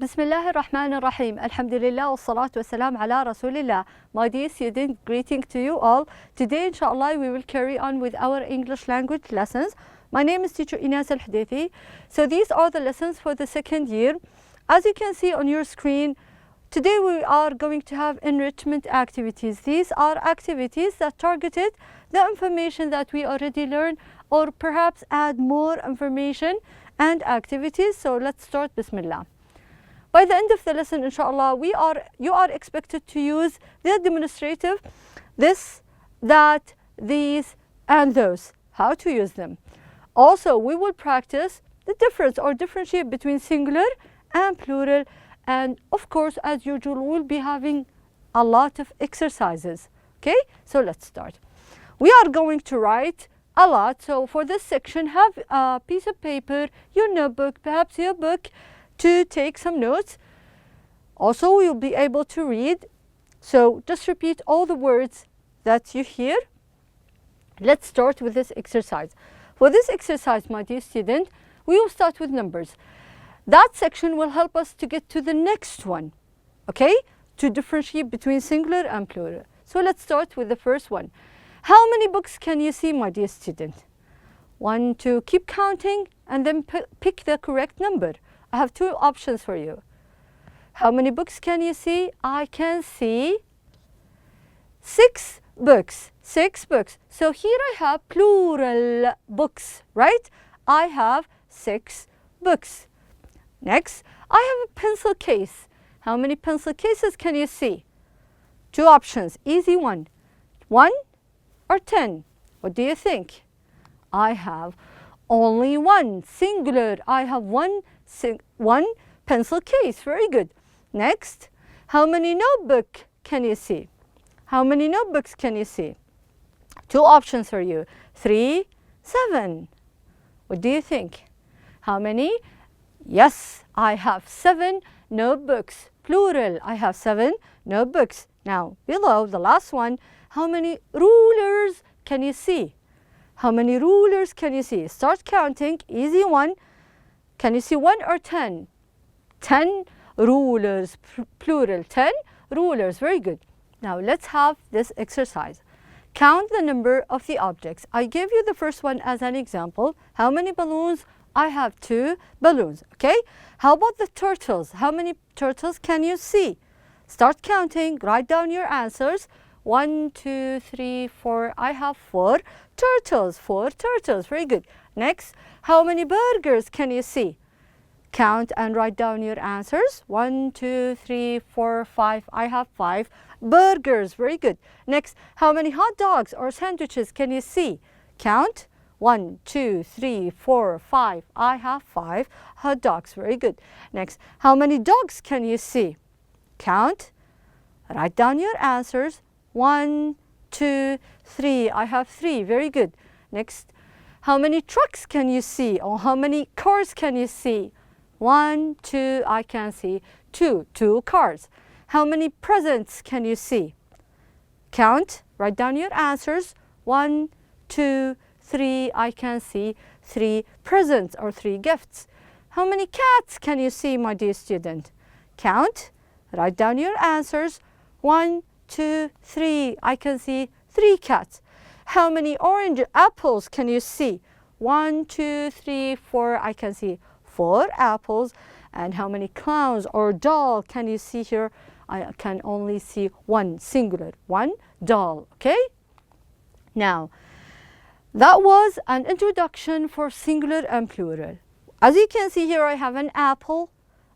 بسم الله الرحمن الرحيم. الحمد لله والصلاة والسلام على رسول الله. My dear student, greeting to you all. Today, inshallah, we will carry on with our English language lessons. My name is teacher Inas Al-Hudaythi. So these are the lessons for the second year. As you can see on your screen, today we are going to have enrichment activities. These are activities that targeted the information that we already learned, or perhaps add more information and activities. So let's start. Bismillah. By the end of the lesson, inshallah, you are expected to use the demonstrative, this, that, these, and those, how to use them. Also, we will practice the difference or differentiate between singular and plural. And of course, as usual, we'll be having a lot of exercises. Okay, so let's start. We are going to write a lot. So for this section, have a piece of paper, your notebook, perhaps your book, to take some notes. Also, you'll be able to read. So just repeat all the words that you hear. Let's start with this exercise. For this exercise, my dear student, we will start with numbers. That section will help us to get to the next one, okay? To differentiate between singular and plural. So let's start with the first one. How many books can you see, my dear student? 1, 2, keep counting and then pick the correct number. I have two options for you. How many books can you see? I can see 6 books. 6 books. So here I have plural books, right? I have 6 books. Next, I have a pencil case. How many pencil cases can you see? 2 options, easy one. 1 or 10? What do you think? I have only 1, singular. I have one pencil case. Very good. Next, how many notebooks can you see? How many notebooks can you see? 2 options for you. 3, 7. What do you think? How many? Yes, I have 7 notebooks. Plural. I have 7 notebooks. Now, below, the last one, how many rulers can you see? How many rulers can you see? Start counting. Easy one. Can you see 1 or 10? 10 rulers, plural. 10 rulers. Very good. Now let's have this exercise. Count the number of the objects. I gave you the first one as an example. How many balloons? I have 2 balloons. Okay. How about the turtles? How many turtles can you see? Start counting. Write down your answers. 1, 2, 3, 4. I have 4 turtles. 4 turtles. Very good. Next, how many burgers can you see? Count and write down your answers. 1, 2, 3, 4, 5. I have 5 burgers. Very good. Next, how many hot dogs or sandwiches can you see? Count. 1, 2, 3, 4, 5. I have 5 hot dogs. Very good. Next, how many dogs can you see? Count. Write down your answers. 1, 2, 3. I have 3. Very good. Next, how many trucks can you see? Or how many cars can you see? 1, 2. I can see 2. 2 cars. How many presents can you see? Count. Write down your answers. 1, 2, 3. I can see 3 presents or 3 gifts. How many cats can you see, my dear student? Count. Write down your answers. 1, 2, 3. I can see 3 cats. How many orange apples can you see? 1, 2, 3, 4. I can see 4 apples. And how many clowns or doll can you see here? I can only see 1, singular, 1 doll. Okay? Now, that was an introduction for singular and plural. As you can see here, I have an apple.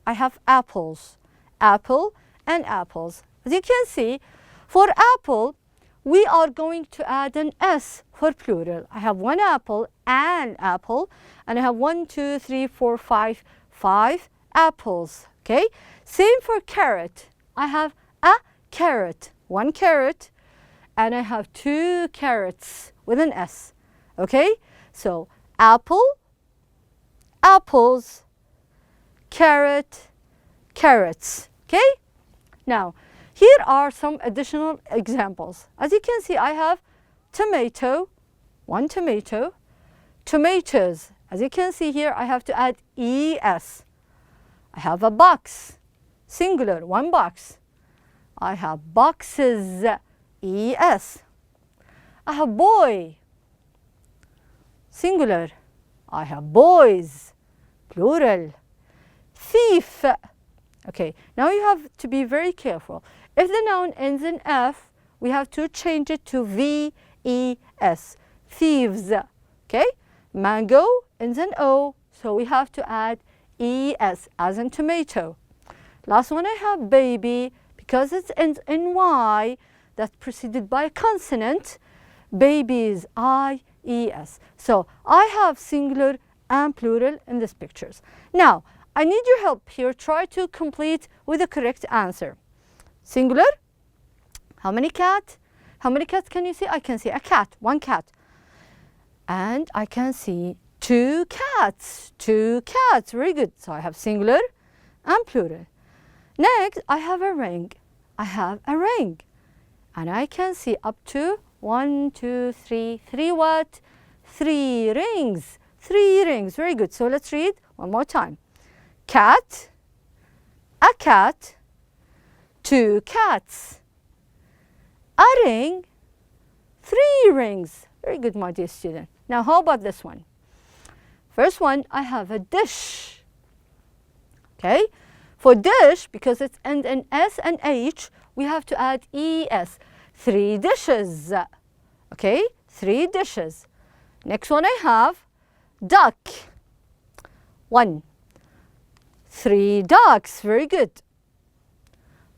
I have apples. Apple and apples. As you can see, for apple, we are going to add an S for plural. I have 1 apple, an apple, and I have 1, 2, 3, 4, 5, 5 apples. Okay? Same for carrot. I have a carrot, 1 carrot, and I have 2 carrots with an S. Okay? So apple, apples, carrot, carrots. Okay? Now, here are some additional examples. As you can see, I have tomato, 1 tomato, tomatoes. As you can see here, I have to add ES. I have a box, singular, one box. I have boxes, ES. I have boy, singular. I have boys, plural. Thief. Okay, now you have to be very careful. If the noun ends in F, we have to change it to VES, thieves. Okay, mango ends in O, so we have to add ES, as in tomato. Last one I have baby, because it ends in Y, that's preceded by a consonant, babies, IES. So I have singular and plural in these pictures. Now, I need your help here. Try to complete with the correct answer. Singular, how many cat? How many cats can you see? I can see a cat, one cat. And I can see two cats, very good. So I have singular and plural. Next, I have a ring. I have a ring. And I can see up to 1, 2, 3, 3 what? 3 rings, 3 rings, very good. So let's read one more time. Cat, a cat, 2 cats, a ring, 3 rings. Very good, my dear student. Now, how about this one? First one, I have a dish. Okay, for dish, because it's end in S and H, we have to add ES. 3 dishes. Okay, 3 dishes. Next one I have duck. 1. 3 ducks. Very good.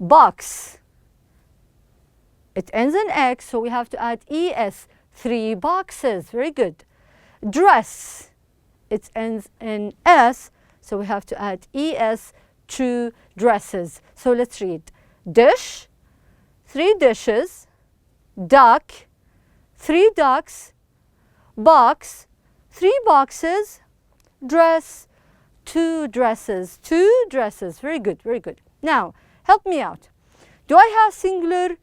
Box. It ends in X, so we have to add ES. 3 boxes. Very good. Dress. It ends in S, so we have to add ES. 2 dresses. So let's read. Dish, 3 dishes, duck, 3 ducks, box, 3 boxes, dress, 2 dresses, 2 dresses. Very good, very good. Now, help me out. Do I have singular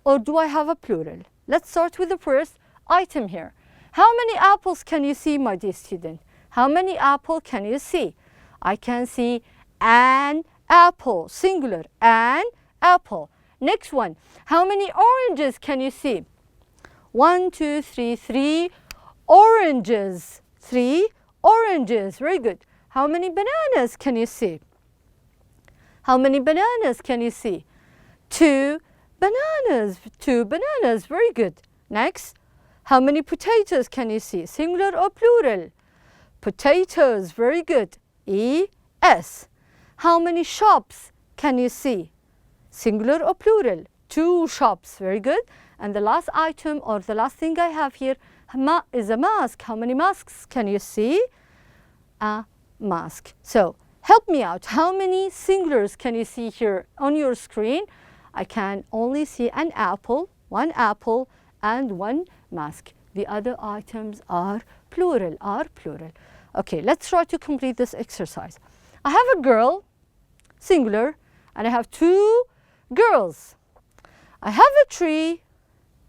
or do I have a plural? Let's start with the first item here. How many apples can you see, my dear student? How many apples can you see? I can see an apple, singular, an apple. Next one, how many oranges can you see? 1, 2, 3, 3 oranges, 3 oranges, very good. How many bananas can you see? How many bananas can you see? 2 bananas, 2 bananas, very good. Next, how many potatoes can you see? Singular or plural? Potatoes, very good. ES. How many shops can you see? Singular or plural? 2 shops, very good. And the last item or the last thing I have here is a mask. How many masks can you see? A mask. So help me out. How many singulars can you see here on your screen? I can only see an apple, 1 apple, and 1 mask. The other items are plural, Okay, let's try to complete this exercise. I have a girl, singular, and I have 2 girls. I have a tree.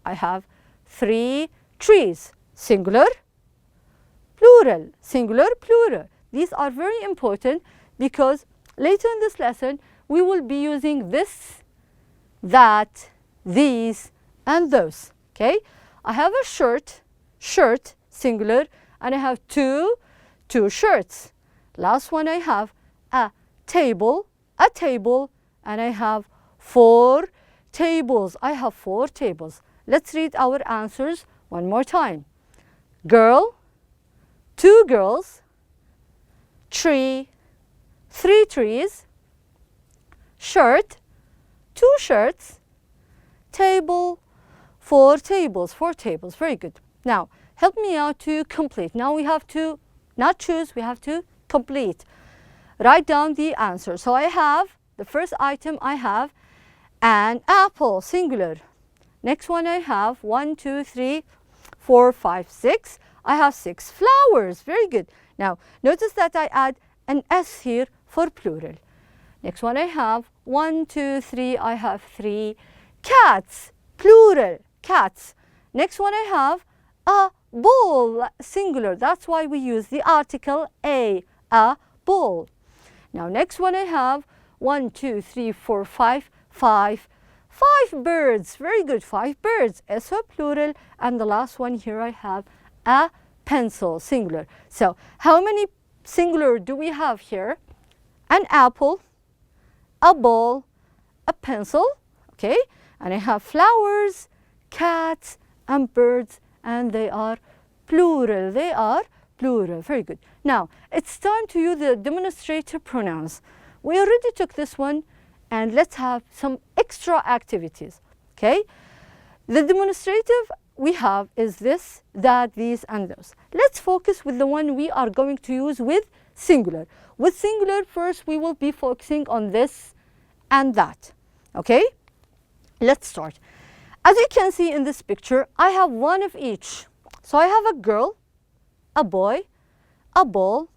I have 3 trees. Singular, plural, singular, plural. These are very important because later in this lesson, we will be using this, that, these, and those. Okay? I have a shirt, singular, and I have 2 shirts. Last one I have a table, and I have 4 tables. I have 4 tables. Let's read our answers one more time. Girl, 2 girls, tree, 3 trees, shirt, 2 shirts, table, 4 tables, very good. Now, help me out to complete. Now we have to not choose, we have to complete. Write down the answer. So I have, the first item I have an apple, singular. Next one I have 1, 2, 3, 4, 5, 6. I have 6 flowers, very good. Now, notice that I add an S here for plural. Next one I have 1, 2, 3, I have 3 cats, plural, cats. Next one I have a ball, singular. That's why we use the article a ball. Now next one I have 1, 2, 3, 4, 5, 5 birds. Very good, 5 birds. So plural. And the last one here I have a pencil, singular. So how many singular do we have here? An apple, a ball, a pencil, okay? And I have flowers, cats, and birds, and they are plural. They are plural. Very good. Now, it's time to use the demonstrative pronouns. We already took this one, and let's have some extra activities, okay? The demonstrative we have is this, that, these, and those. Let's focus with the one we are going to use with singular. With singular, first we will be focusing on this and that, okay? Let's start. As you can see in this picture, I have one of each. So I have a girl, a boy, a ball,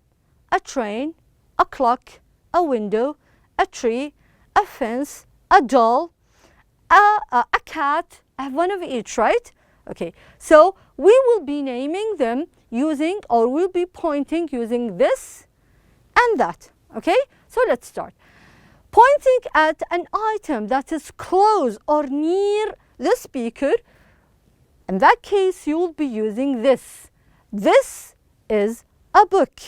a train, a clock, a window, a tree, a fence, a doll, a cat. I have one of each, right? Okay, so we will be naming them using, or we'll be pointing using this and that, okay? So let's start. Pointing at an item that is close or near the speaker, in that case you will be using this. This is a book.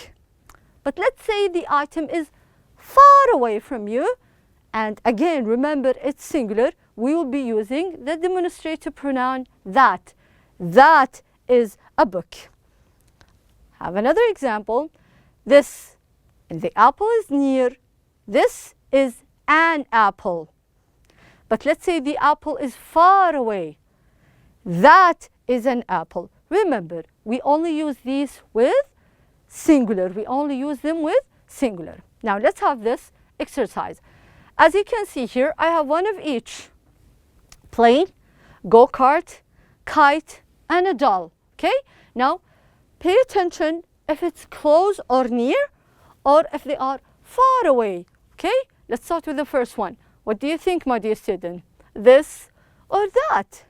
But let's say the item is far away from you, and again remember it's singular, we will be using the demonstrative pronoun that. That is a book. Have another example. This, and the apple is near. This is an apple. But let's say the apple is far away. That is an apple. Remember, we only use these with singular. We only use them with singular. Now let's have this exercise. As you can see here, I have one of each. Plane, go-kart, kite, and a doll, okay? Now, pay attention if it's close or near, or if they are far away, okay? Let's start with the first one. What do you think, my dear student? This or that?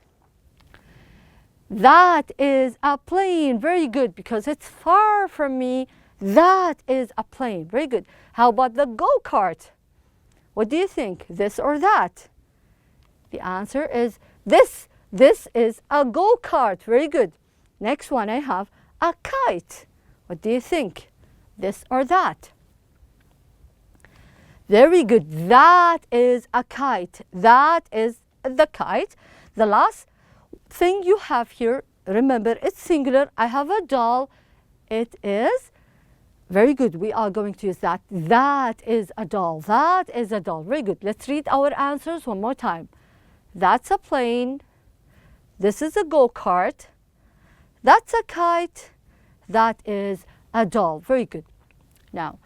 That is a plane. Very good, because it's far from me. That is a plane. Very good. How about the go-kart? What do you think? This or that? The answer is this. This is a go-kart. Very good. Next one I have a kite. What do you think? This or that? Very good. That is a kite. That is the kite. The last thing you have here, remember it's singular. I have a doll. It is very good. We are going to use that. That is a doll. That is a doll. Very good. Let's read our answers one more time. That's a plane. This is a go-kart. That's a kite. That is a doll. Very good. Now,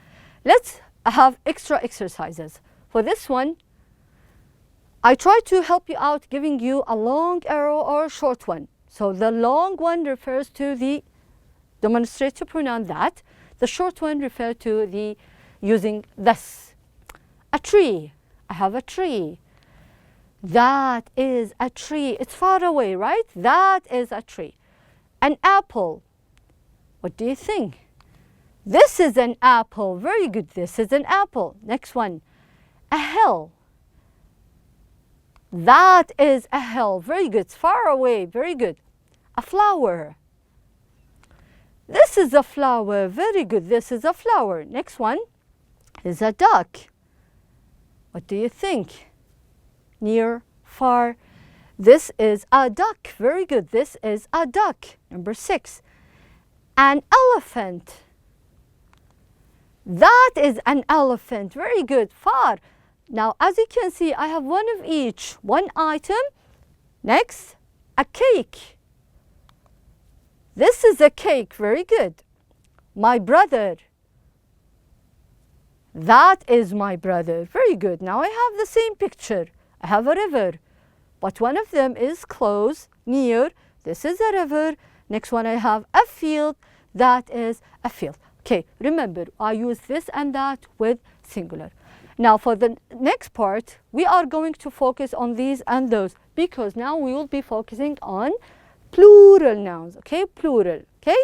let's have extra exercises. For this one, I try to help you out giving you a long arrow or a short one. So the long one refers to the demonstrative pronoun that. The short one refers to the using this. A tree. I have a tree. That is a tree. It's far away, right? That is a tree. An apple. What do you think? This is an apple. Very good. This is an apple. Next one. A hill. That is a hill. Very good. It's far away. Very good. A flower. This is a flower. Very good. This is a flower. Next one is a duck. What do you think? Near, far. This is a duck. Very good. This is a duck. Number 6. An elephant. That is an elephant. Very good. Far. Now, as you can see, I have one of each. One item. Next, a cake. This is a cake. Very good. My brother. That is my brother. Very good. Now I have the same picture. I have a river, but one of them is close, near. This is a river. Next one I have a field. That is a field. Okay, remember, I use this and that with singular. Now for the next part, we are going to focus on these and those, because now we will be focusing on plural nouns, okay, plural, okay?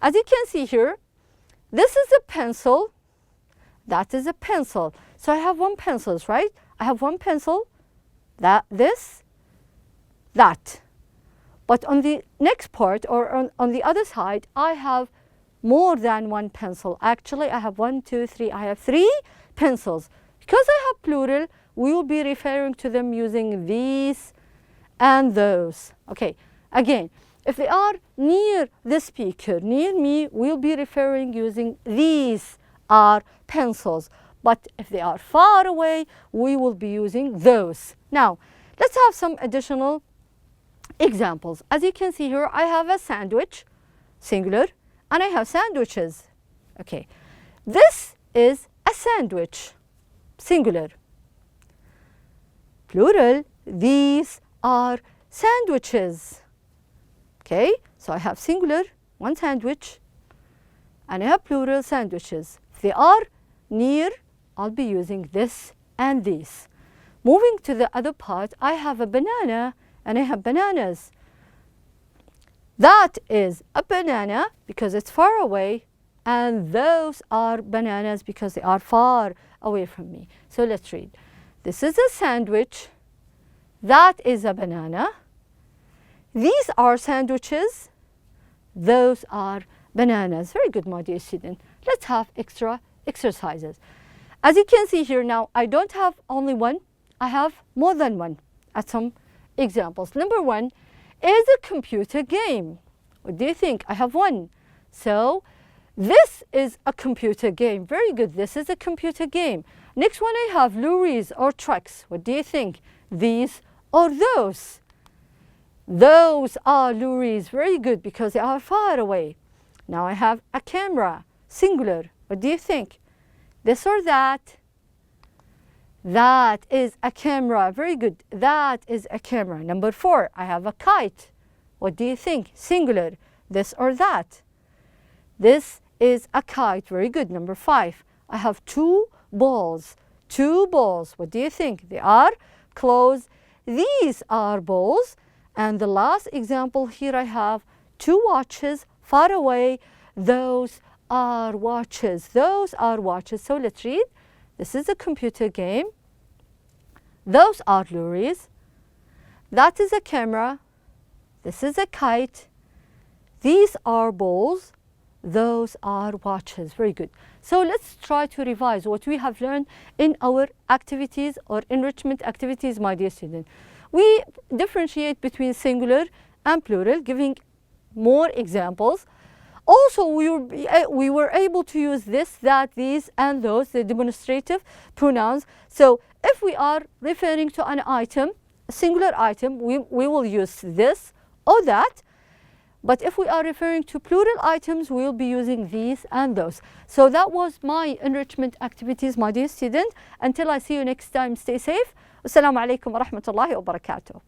As you can see here, this is a pencil, That is a pencil. So I have one pencil, right? I have one pencil, this, that. But on the next part, or on the other side, I have more than one pencil. Actually, I have 1, 2, 3. I have 3 pencils. Because I have plural, we will be referring to them using these and those. Okay, again, if they are near the speaker, near me, we'll be referring using these are pencils. But if they are far away, we will be using those. Now, let's have some additional examples. As you can see here, I have a sandwich, singular, and I have sandwiches. Okay, this is a sandwich, singular. Plural, these are sandwiches. Okay, so I have singular, one sandwich, and I have plural, sandwiches. If they are near, I'll be using this and this. Moving to the other part, I have a banana and I have bananas. That is a banana because it's far away, and those are bananas because they are far away from me. So let's read. This is a sandwich. That is a banana. These are sandwiches. Those are bananas. Very good, my dear student. Let's have extra exercises. As you can see here now, I don't have only one. I have more than one. At some examples. Number 1 is a computer game. What do you think? I have one. So this is a computer game. Very good. This is a computer game. Next one, I have lorries or trucks. What do you think? These or those? Those are lorries. Very good, because they are far away. Now I have a camera, singular. What do you think? This or that? That is a camera. Very good. That is a camera. Number 4, I have a kite. What do you think? Singular. This or that? This is a kite. Very good. Number 5, I have 2 balls. 2 balls. What do you think? They are closed. These are balls. And the last example here, I have 2 watches far away. Those are watches. Those are watches. So let's read. This is a computer game. Those are lorries. That is a camera. This is a kite. These are balls. Those are watches. Very good. So let's try to revise what we have learned in our activities or enrichment activities, my dear student. We differentiate between singular and plural, giving more examples. Also, we were able to use this, that, these, and those, the demonstrative pronouns. So if we are referring to an item, a singular item, we will use this or that. But if we are referring to plural items, we will be using these and those. So that was my enrichment activities, my dear student. Until I see you next time, stay safe. Assalamu alaikum wa rahmatullahi wa barakatuh.